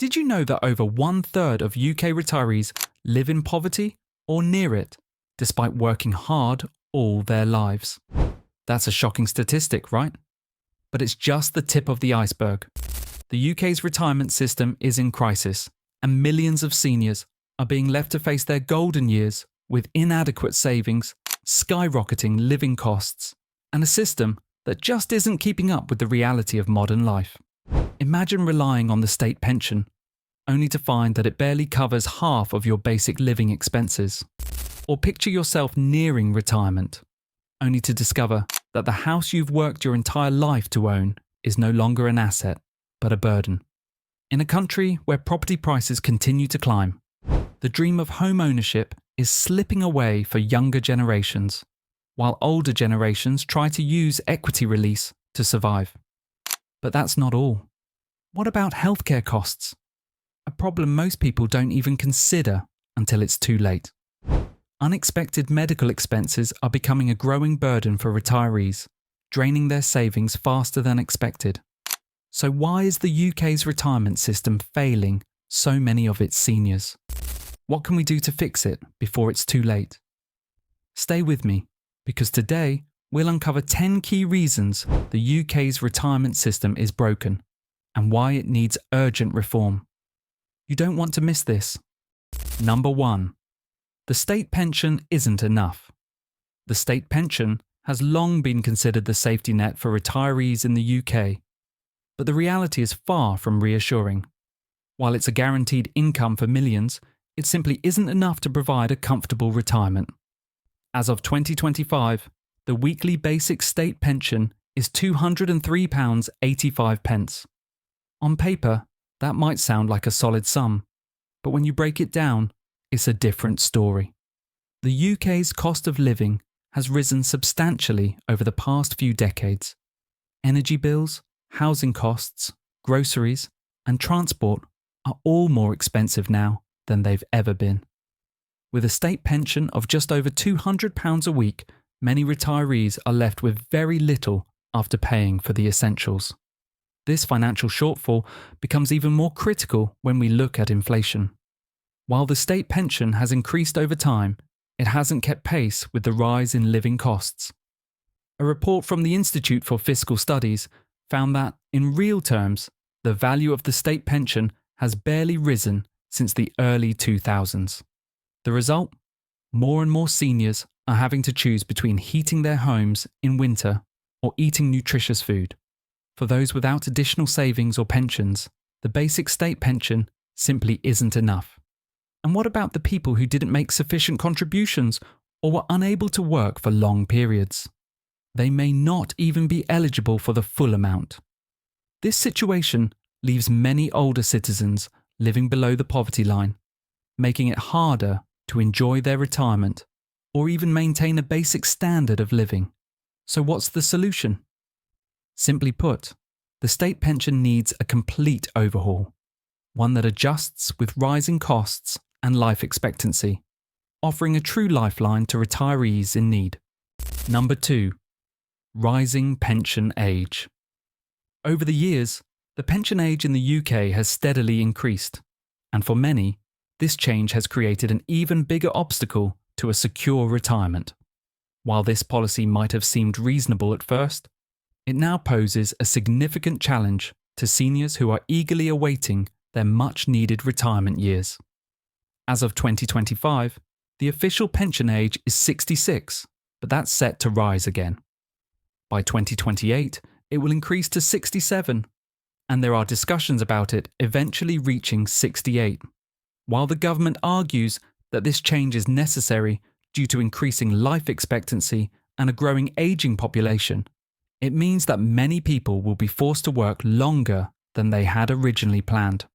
Did you know that over 1/3 of UK retirees live in poverty or near it, despite working hard all their lives? That's a shocking statistic, right? But it's just the tip of the iceberg. The UK's retirement system is in crisis, and millions of seniors are being left to face their golden years with inadequate savings, skyrocketing living costs, and a system that just isn't keeping up with the reality of modern life. Imagine relying on the state pension, only to find that it barely covers half of your basic living expenses. Or picture yourself nearing retirement, only to discover that the house you've worked your entire life to own is no longer an asset, but a burden. In a country where property prices continue to climb, the dream of home ownership is slipping away for younger generations, while older generations try to use equity release to survive. But that's not all. What about healthcare costs? A problem most people don't even consider until it's too late. Unexpected medical expenses are becoming a growing burden for retirees, draining their savings faster than expected. So why is the UK's retirement system failing so many of its seniors? What can we do to fix it before it's too late? Stay with me, because today we'll uncover 10 key reasons the UK's retirement system is broken and why it needs urgent reform. You don't want to miss this. Number 1. The state pension isn't enough. The state pension has long been considered the safety net for retirees in the UK, but the reality is far from reassuring. While it's a guaranteed income for millions, it simply isn't enough to provide a comfortable retirement. As of 2025, the weekly basic state pension is £203.85. On paper, that might sound like a solid sum, but when you break it down, it's a different story. The UK's cost of living has risen substantially over the past few decades. Energy bills, housing costs, groceries, and transport are all more expensive now than they've ever been. With a state pension of just over £200 a week, many retirees are left with very little after paying for the essentials. This financial shortfall becomes even more critical when we look at inflation. While the state pension has increased over time, it hasn't kept pace with the rise in living costs. A report from the Institute for Fiscal Studies found that, in real terms, the value of the state pension has barely risen since the early 2000s. The result? More and more seniors are having to choose between heating their homes in winter or eating nutritious food. For those without additional savings or pensions, the basic state pension simply isn't enough. And what about the people who didn't make sufficient contributions or were unable to work for long periods? They may not even be eligible for the full amount. This situation leaves many older citizens living below the poverty line, making it harder to enjoy their retirement or even maintain a basic standard of living. So what's the solution? Simply put, the state pension needs a complete overhaul, one that adjusts with rising costs and life expectancy, offering a true lifeline to retirees in need. Number 2. Rising pension age. Over the years, the pension age in the UK has steadily increased, and for many, this change has created an even bigger obstacle to a secure retirement. While this policy might have seemed reasonable at first, it now poses a significant challenge to seniors who are eagerly awaiting their much-needed retirement years. As of 2025, the official pension age is 66, but that's set to rise again. By 2028, it will increase to 67, and there are discussions about it eventually reaching 68. While the government argues that this change is necessary due to increasing life expectancy and a growing aging population, it means that many people will be forced to work longer than they had originally planned.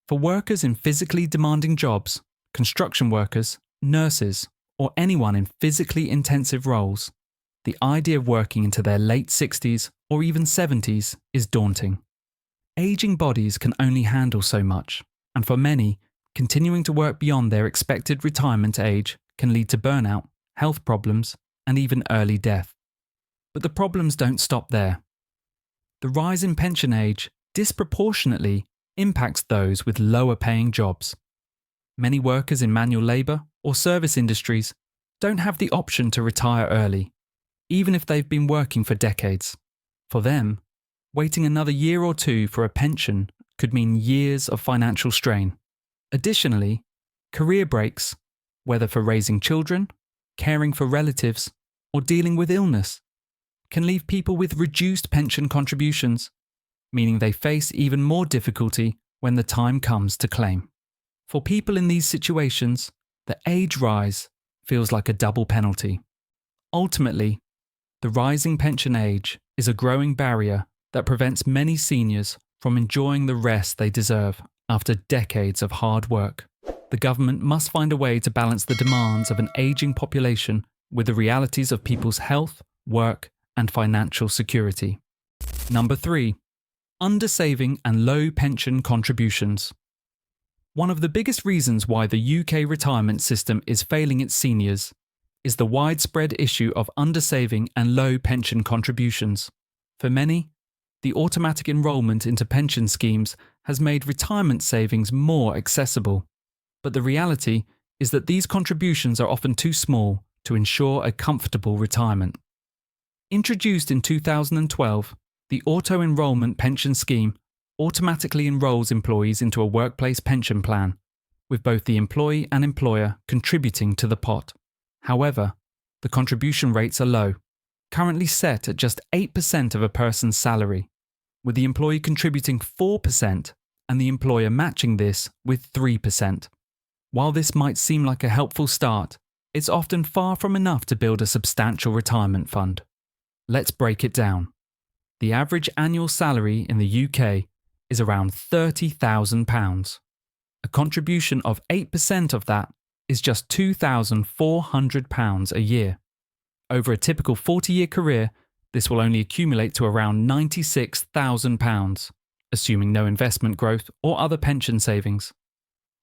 For workers in physically demanding jobs, construction workers, nurses, or anyone in physically intensive roles, the idea of working into their late 60s or even 70s is daunting. Aging bodies can only handle so much, and for many, continuing to work beyond their expected retirement age can lead to burnout, health problems, and even early death. But the problems don't stop there. The rise in pension age disproportionately impacts those with lower paying jobs. Many workers in manual labour or service industries don't have the option to retire early, even if they've been working for decades. For them, waiting another year or two for a pension could mean years of financial strain. Additionally, career breaks, whether for raising children, caring for relatives, or dealing with illness, can leave people with reduced pension contributions, meaning they face even more difficulty when the time comes to claim. For people in these situations, the age rise feels like a double penalty. Ultimately, the rising pension age is a growing barrier that prevents many seniors from enjoying the rest they deserve after decades of hard work. The government must find a way to balance the demands of an aging population with the realities of people's health, work, and financial security. Number 3. Undersaving and low pension contributions. One of the biggest reasons why the UK retirement system is failing its seniors is the widespread issue of undersaving and low pension contributions. For many, the automatic enrolment into pension schemes has made retirement savings more accessible. But the reality is that these contributions are often too small to ensure a comfortable retirement. Introduced in 2012, the auto-enrollment pension scheme automatically enrolls employees into a workplace pension plan, with both the employee and employer contributing to the pot. However, the contribution rates are low, currently set at just 8% of a person's salary, with the employee contributing 4% and the employer matching this with 3%. While this might seem like a helpful start, it's often far from enough to build a substantial retirement fund. Let's break it down. The average annual salary in the UK is around £30,000. A contribution of 8% of that is just £2,400 a year. Over a typical 40-year career, this will only accumulate to around £96,000, assuming no investment growth or other pension savings.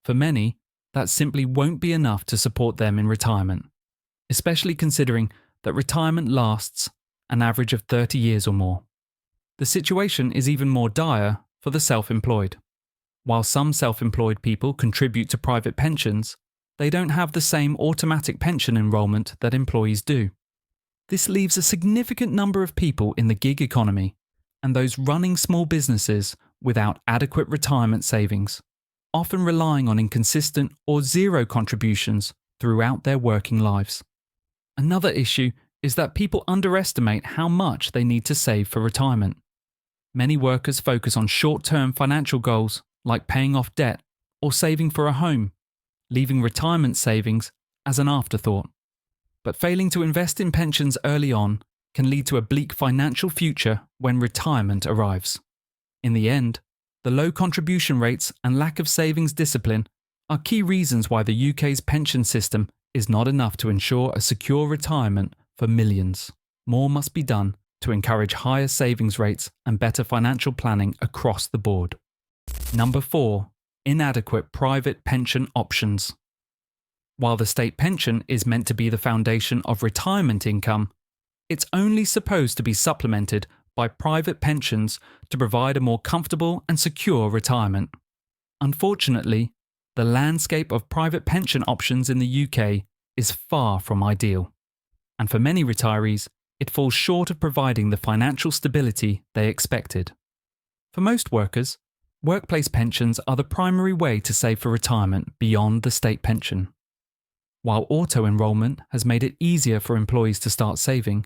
For many, that simply won't be enough to support them in retirement, especially considering that retirement lasts an average of 30 years or more. The situation is even more dire for the self-employed. While some self-employed people contribute to private pensions, they don't have the same automatic pension enrolment that employees do. This leaves a significant number of people in the gig economy and those running small businesses without adequate retirement savings, often relying on inconsistent or zero contributions throughout their working lives. Another issue is that people underestimate how much they need to save for retirement. Many workers focus on short-term financial goals like paying off debt or saving for a home, leaving retirement savings as an afterthought. But failing to invest in pensions early on can lead to a bleak financial future when retirement arrives. In the end, the low contribution rates and lack of savings discipline are key reasons why the UK's pension system is not enough to ensure a secure retirement for millions. More must be done to encourage higher savings rates and better financial planning across the board. Number 4. Inadequate private pension options. While the state pension is meant to be the foundation of retirement income, it's only supposed to be supplemented by private pensions to provide a more comfortable and secure retirement. Unfortunately, the landscape of private pension options in the UK is far from ideal, and for many retirees, it falls short of providing the financial stability they expected. For most workers, workplace pensions are the primary way to save for retirement beyond the state pension. While auto-enrolment has made it easier for employees to start saving,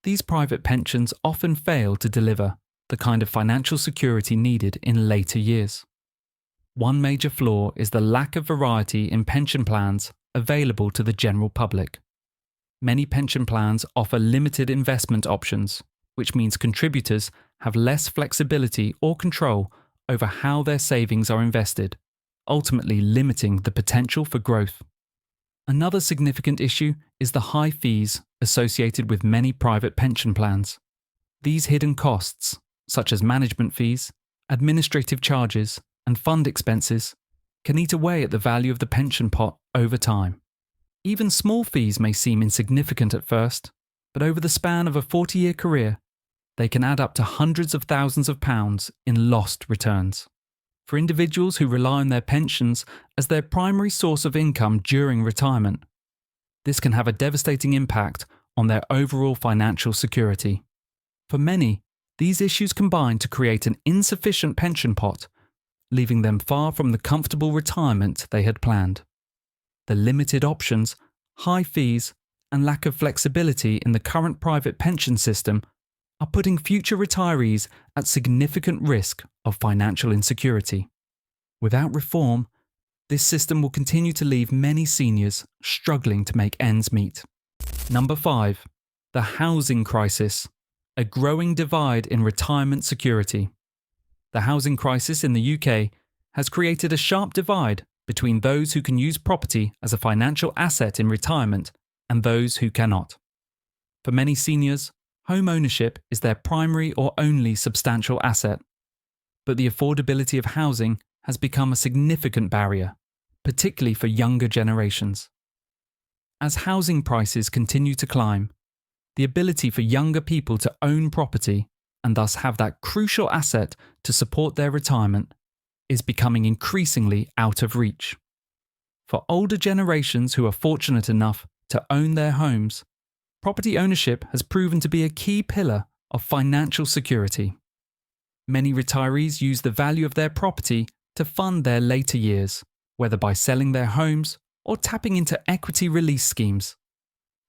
these private pensions often fail to deliver the kind of financial security needed in later years. One major flaw is the lack of variety in pension plans available to the general public. Many pension plans offer limited investment options, which means contributors have less flexibility or control over how their savings are invested, ultimately limiting the potential for growth. Another significant issue is the high fees associated with many private pension plans. These hidden costs, such as management fees, administrative charges, and fund expenses, can eat away at the value of the pension pot over time. Even small fees may seem insignificant at first, but over the span of a 40-year career, they can add up to hundreds of thousands of pounds in lost returns. for individuals who rely on their pensions as their primary source of income during retirement. This can have a devastating impact on their overall financial security. For many, these issues combine to create an insufficient pension pot, leaving them far from the comfortable retirement they had planned. The limited options, high fees, and lack of flexibility in the current private pension system are putting future retirees at significant risk of financial insecurity. Without reform, this system will continue to leave many seniors struggling to make ends meet. Number 5. The housing crisis, a growing divide in retirement security. The housing crisis in the UK has created a sharp divide between those who can use property as a financial asset in retirement and those who cannot. For many seniors, home ownership is their primary or only substantial asset. But the affordability of housing has become a significant barrier, particularly for younger generations. As housing prices continue to climb, the ability for younger people to own property and thus have that crucial asset to support their retirement is becoming increasingly out of reach. For older generations who are fortunate enough to own their homes, property ownership has proven to be a key pillar of financial security. Many retirees use the value of their property to fund their later years, whether by selling their homes or tapping into equity release schemes.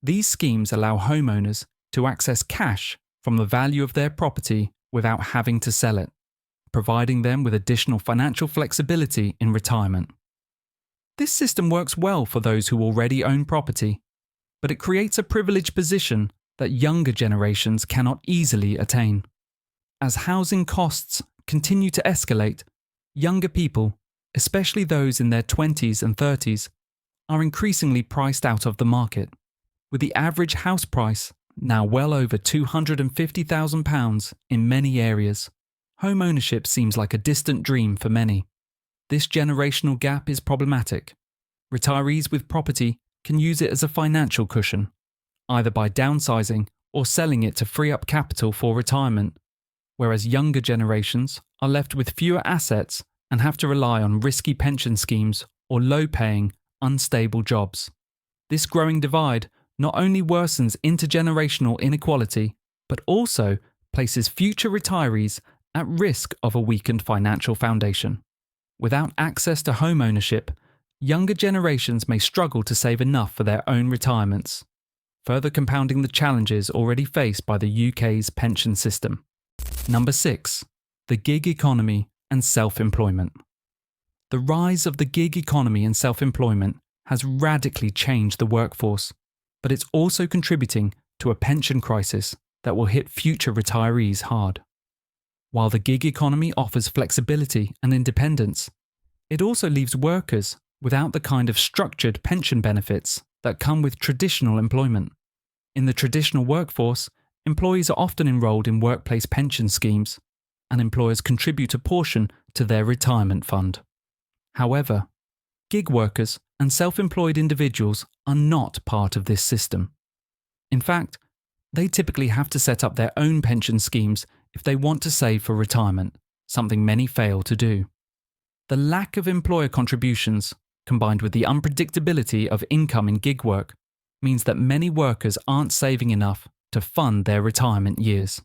These schemes allow homeowners to access cash from the value of their property without having to sell it, providing them with additional financial flexibility in retirement. This system works well for those who already own property, but it creates a privileged position that younger generations cannot easily attain. As housing costs continue to escalate, younger people, especially those in their 20s and 30s, are increasingly priced out of the market, with the average house price now well over £250,000 in many areas. Home ownership seems like a distant dream for many. This generational gap is problematic. Retirees with property can use it as a financial cushion, either by downsizing or selling it to free up capital for retirement, whereas younger generations are left with fewer assets and have to rely on risky pension schemes or low-paying, unstable jobs. This growing divide not only worsens intergenerational inequality, but also places future retirees at risk of a weakened financial foundation. Without access to home ownership, younger generations may struggle to save enough for their own retirements, further compounding the challenges already faced by the UK's pension system. Number 6. The gig economy and self-employment. The rise of the gig economy and self-employment has radically changed the workforce, but it's also contributing to a pension crisis that will hit future retirees hard. While the gig economy offers flexibility and independence, it also leaves workers without the kind of structured pension benefits that come with traditional employment. In the traditional workforce, employees are often enrolled in workplace pension schemes, and employers contribute a portion to their retirement fund. However, gig workers and self-employed individuals are not part of this system. In fact, they typically have to set up their own pension schemes if they want to save for retirement, something many fail to do. The lack of employer contributions, combined with the unpredictability of income in gig work, means that many workers aren't saving enough to fund their retirement years.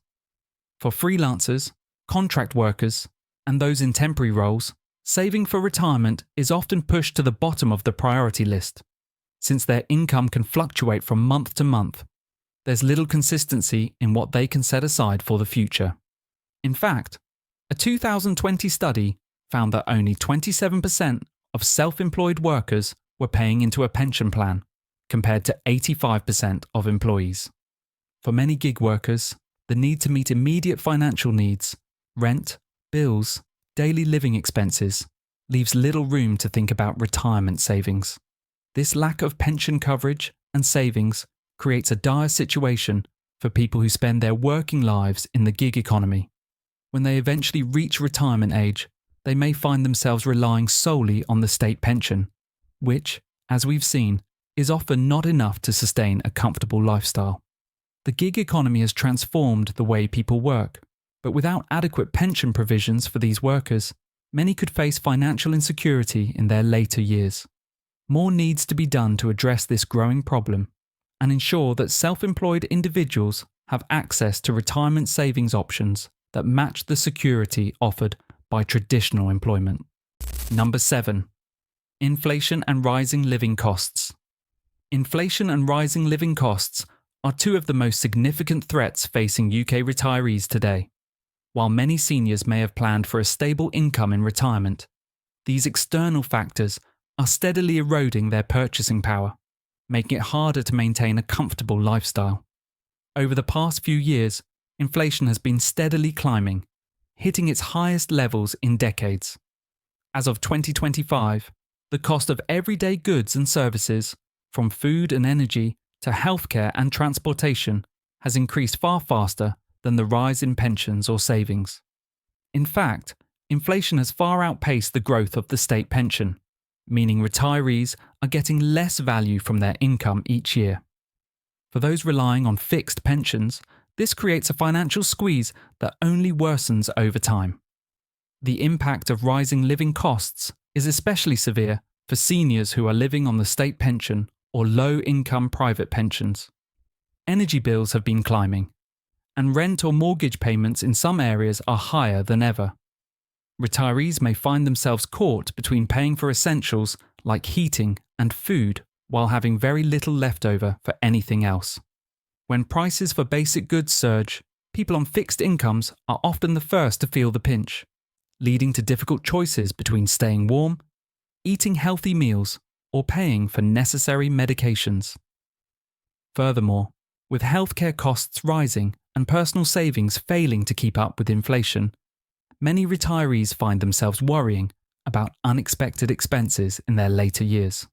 For freelancers, contract workers, and those in temporary roles, saving for retirement is often pushed to the bottom of the priority list. Since their income can fluctuate from month to month, there's little consistency in what they can set aside for the future. In fact, a 2020 study found that only 27% of self-employed workers were paying into a pension plan, compared to 85% of employees. For many gig workers, the need to meet immediate financial needs, rent, bills, daily living expenses, leaves little room to think about retirement savings. This lack of pension coverage and savings creates a dire situation for people who spend their working lives in the gig economy. When they eventually reach retirement age, they may find themselves relying solely on the state pension, which, as we've seen, is often not enough to sustain a comfortable lifestyle. The gig economy has transformed the way people work, but without adequate pension provisions for these workers, many could face financial insecurity in their later years. More needs to be done to address this growing problem and ensure that self-employed individuals have access to retirement savings options that match the security offered by traditional employment. Number 7. Inflation and rising living costs. Inflation and rising living costs are two of the most significant threats facing UK retirees today. While many seniors may have planned for a stable income in retirement, these external factors are steadily eroding their purchasing power, making it harder to maintain a comfortable lifestyle. Over the past few years, inflation has been steadily climbing, hitting its highest levels in decades. As of 2025, the cost of everyday goods and services, from food and energy to healthcare and transportation, has increased far faster than the rise in pensions or savings. In fact, inflation has far outpaced the growth of the state pension, meaning retirees are getting less value from their income each year. For those relying on fixed pensions, this creates a financial squeeze that only worsens over time. The impact of rising living costs is especially severe for seniors who are living on the state pension or low-income private pensions. Energy bills have been climbing, and rent or mortgage payments in some areas are higher than ever. Retirees may find themselves caught between paying for essentials like heating and food while having very little left over for anything else. When prices for basic goods surge, people on fixed incomes are often the first to feel the pinch, leading to difficult choices between staying warm, eating healthy meals, or paying for necessary medications. Furthermore, with healthcare costs rising and personal savings failing to keep up with inflation, many retirees find themselves worrying about unexpected expenses in their later years.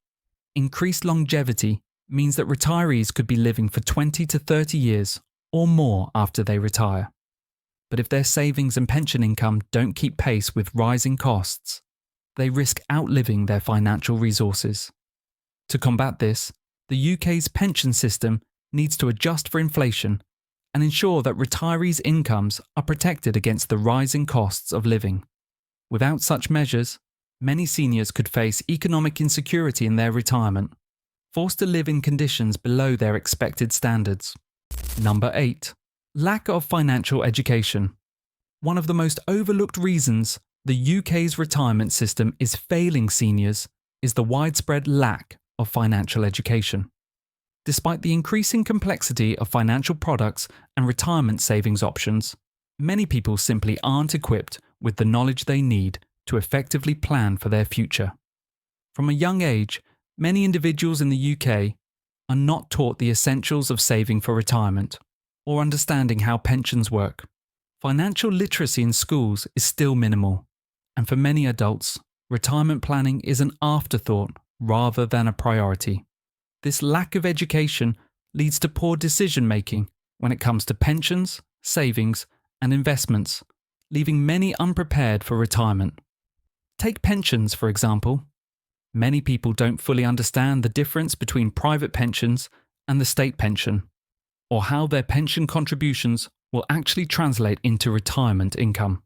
Increased longevity means that retirees could be living for 20 to 30 years or more after they retire. But if their savings and pension income don't keep pace with rising costs, they risk outliving their financial resources. To combat this, the UK's pension system needs to adjust for inflation and ensure that retirees' incomes are protected against the rising costs of living. Without such measures, many seniors could face economic insecurity in their retirement, forced to live in conditions below their expected standards. Number 8. Lack of financial education. One of the most overlooked reasons the UK's retirement system is failing seniors is the widespread lack of financial education. Despite the increasing complexity of financial products and retirement savings options, many people simply aren't equipped with the knowledge they need to effectively plan for their future. From a young age, many individuals in the UK are not taught the essentials of saving for retirement or understanding how pensions work. Financial literacy in schools is still minimal, and for many adults, retirement planning is an afterthought rather than a priority. This lack of education leads to poor decision-making when it comes to pensions, savings, and investments, leaving many unprepared for retirement. Take pensions, for example. Many people don't fully understand the difference between private pensions and the state pension, or how their pension contributions will actually translate into retirement income.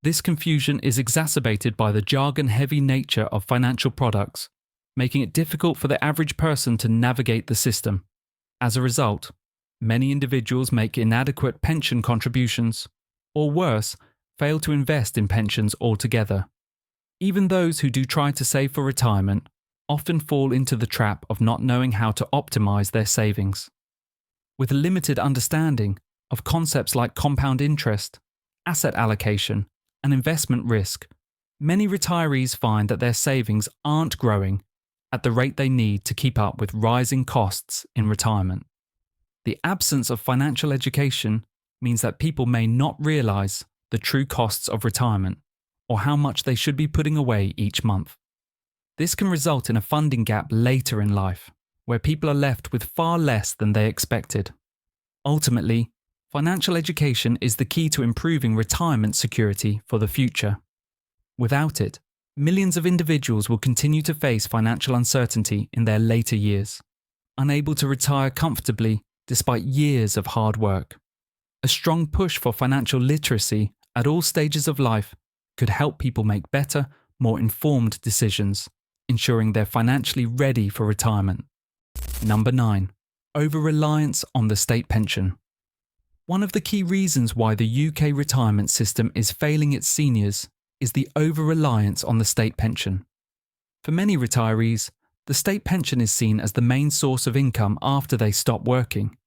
This confusion is exacerbated by the jargon-heavy nature of financial products, making it difficult for the average person to navigate the system. As a result, many individuals make inadequate pension contributions, or worse, fail to invest in pensions altogether. Even those who do try to save for retirement often fall into the trap of not knowing how to optimize their savings. With a limited understanding of concepts like compound interest, asset allocation, and investment risk, many retirees find that their savings aren't growing at the rate they need to keep up with rising costs in retirement. The absence of financial education means that people may not realize the true costs of retirement or how much they should be putting away each month. This can result in a funding gap later in life, where people are left with far less than they expected. Ultimately, financial education is the key to improving retirement security for the future. Without it, millions of individuals will continue to face financial uncertainty in their later years, unable to retire comfortably despite years of hard work. A strong push for financial literacy at all stages of life could help people make better, more informed decisions, ensuring they're financially ready for retirement. Number 9. Over-reliance on the state pension. One of the key reasons why the UK retirement system is failing its seniors is the over-reliance on the state pension. For many retirees, the state pension is seen as the main source of income after they stop working.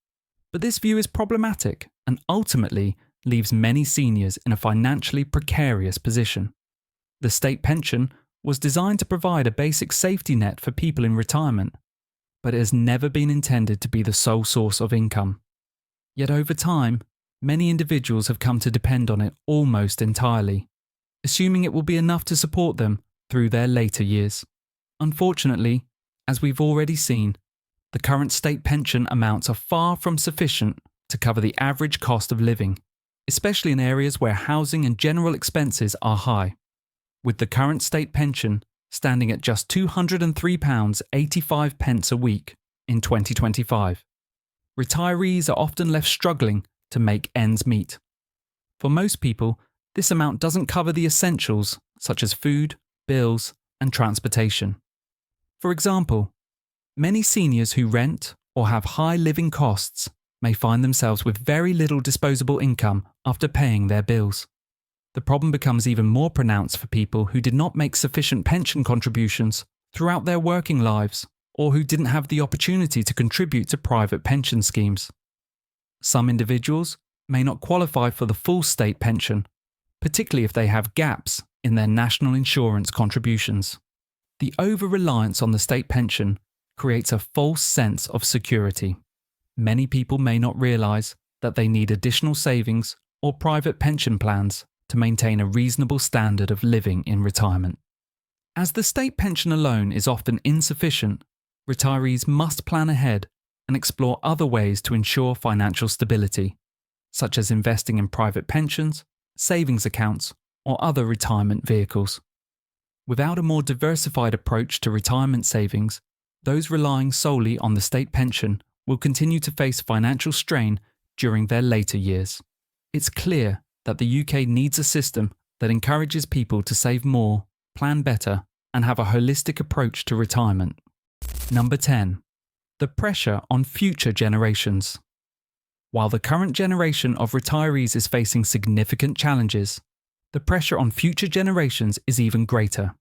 But this view is problematic and ultimately leaves many seniors in a financially precarious position. The state pension was designed to provide a basic safety net for people in retirement, but it has never been intended to be the sole source of income. Yet over time, many individuals have come to depend on it almost entirely, assuming it will be enough to support them through their later years. Unfortunately, as we've already seen, the current state pension amounts are far from sufficient to cover the average cost of living, especially in areas where housing and general expenses are high. With the current state pension standing at just £203.85 a week in 2025, retirees are often left struggling to make ends meet. For most people, this amount doesn't cover the essentials such as food, bills, and transportation. For example, many seniors who rent or have high living costs may find themselves with very little disposable income after paying their bills. The problem becomes even more pronounced for people who did not make sufficient pension contributions throughout their working lives or who didn't have the opportunity to contribute to private pension schemes. Some individuals may not qualify for the full state pension, particularly if they have gaps in their national insurance contributions. The over-reliance on the state pension creates a false sense of security. Many people may not realise that they need additional savings or private pension plans to maintain a reasonable standard of living in retirement. As the state pension alone is often insufficient, retirees must plan ahead and explore other ways to ensure financial stability, such as investing in private pensions, savings accounts, or other retirement vehicles. Without a more diversified approach to retirement savings, those relying solely on the state pension will continue to face financial strain during their later years. It's clear that the UK needs a system that encourages people to save more, plan better, and have a holistic approach to retirement. Number 10. The pressure on future generations. While the current generation of retirees is facing significant challenges, the pressure on future generations is even greater.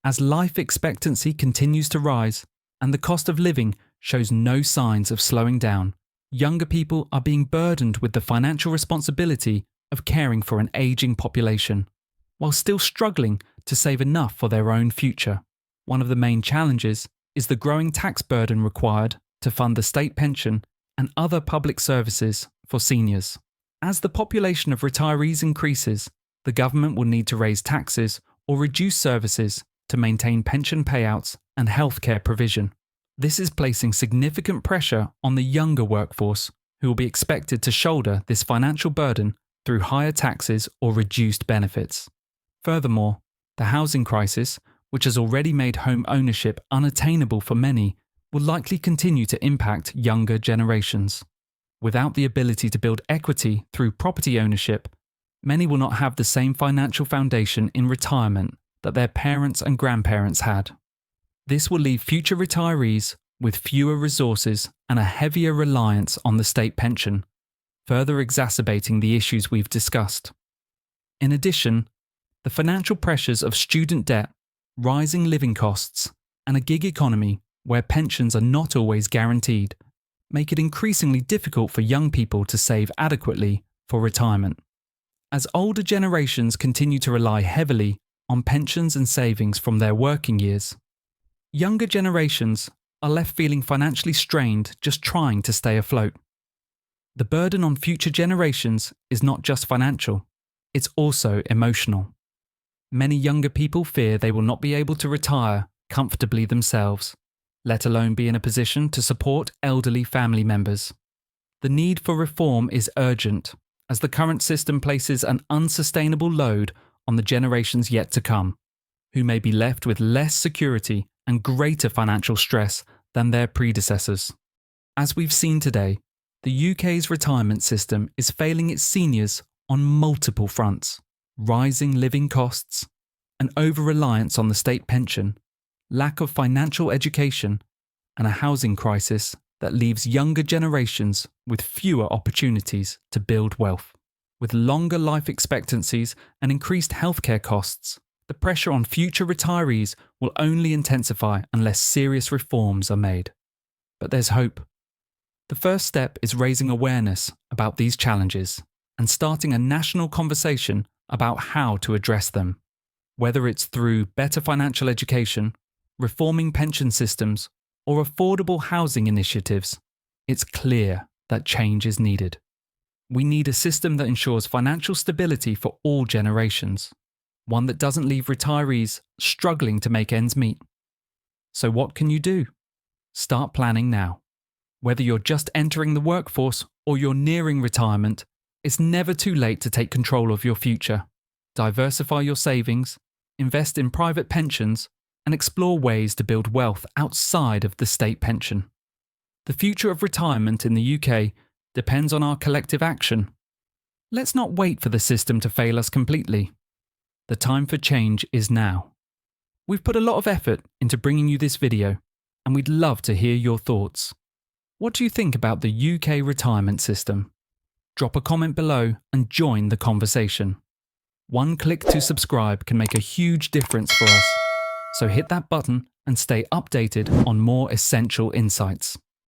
As life expectancy continues to rise and the cost of living shows no signs of slowing down, younger people are being burdened with the financial responsibility of caring for an aging population, while still struggling to save enough for their own future. One of the main challenges is the growing tax burden required to fund the state pension and other public services for seniors. As the population of retirees increases, the government will need to raise taxes or reduce services to maintain pension payouts and healthcare provision. This is placing significant pressure on the younger workforce, who will be expected to shoulder this financial burden through higher taxes or reduced benefits. Furthermore, the housing crisis, which has already made home ownership unattainable for many, will likely continue to impact younger generations. Without the ability to build equity through property ownership, many will not have the same financial foundation in retirement that their parents and grandparents had. This will leave future retirees with fewer resources and a heavier reliance on the state pension, further exacerbating the issues we've discussed. In addition, the financial pressures of student debt, rising living costs, and a gig economy where pensions are not always guaranteed make it increasingly difficult for young people to save adequately for retirement. As older generations continue to rely heavily on pensions and savings from their working years, younger generations are left feeling financially strained just trying to stay afloat. The burden on future generations is not just financial, it's also emotional. Many younger people fear they will not be able to retire comfortably themselves, let alone be in a position to support elderly family members. The need for reform is urgent, as the current system places an unsustainable load on the generations yet to come, who may be left with less security and greater financial stress than their predecessors. As we've seen today, the UK's retirement system is failing its seniors on multiple fronts. rising living costs, an over-reliance on the state pension, lack of financial education, and a housing crisis that leaves younger generations with fewer opportunities to build wealth. With longer life expectancies and increased healthcare costs, the pressure on future retirees will only intensify unless serious reforms are made. But there's hope. The first step is raising awareness about these challenges and starting a national conversation about how to address them. Whether it's through better financial education, reforming pension systems, or affordable housing initiatives, it's clear that change is needed. We need a system that ensures financial stability for all generations, one that doesn't leave retirees struggling to make ends meet. So what can you do? Start planning now. Whether you're just entering the workforce or you're nearing retirement, it's never too late to take control of your future. Diversify your savings, invest in private pensions, and explore ways to build wealth outside of the state pension. The future of retirement in the UK depends on our collective action. Let's not wait for the system to fail us completely. The time for change is now. We've put a lot of effort into bringing you this video, and we'd love to hear your thoughts. What do you think about the UK retirement system? Drop a comment below and join the conversation. One click to subscribe can make a huge difference for us, so hit that button and stay updated on more essential insights.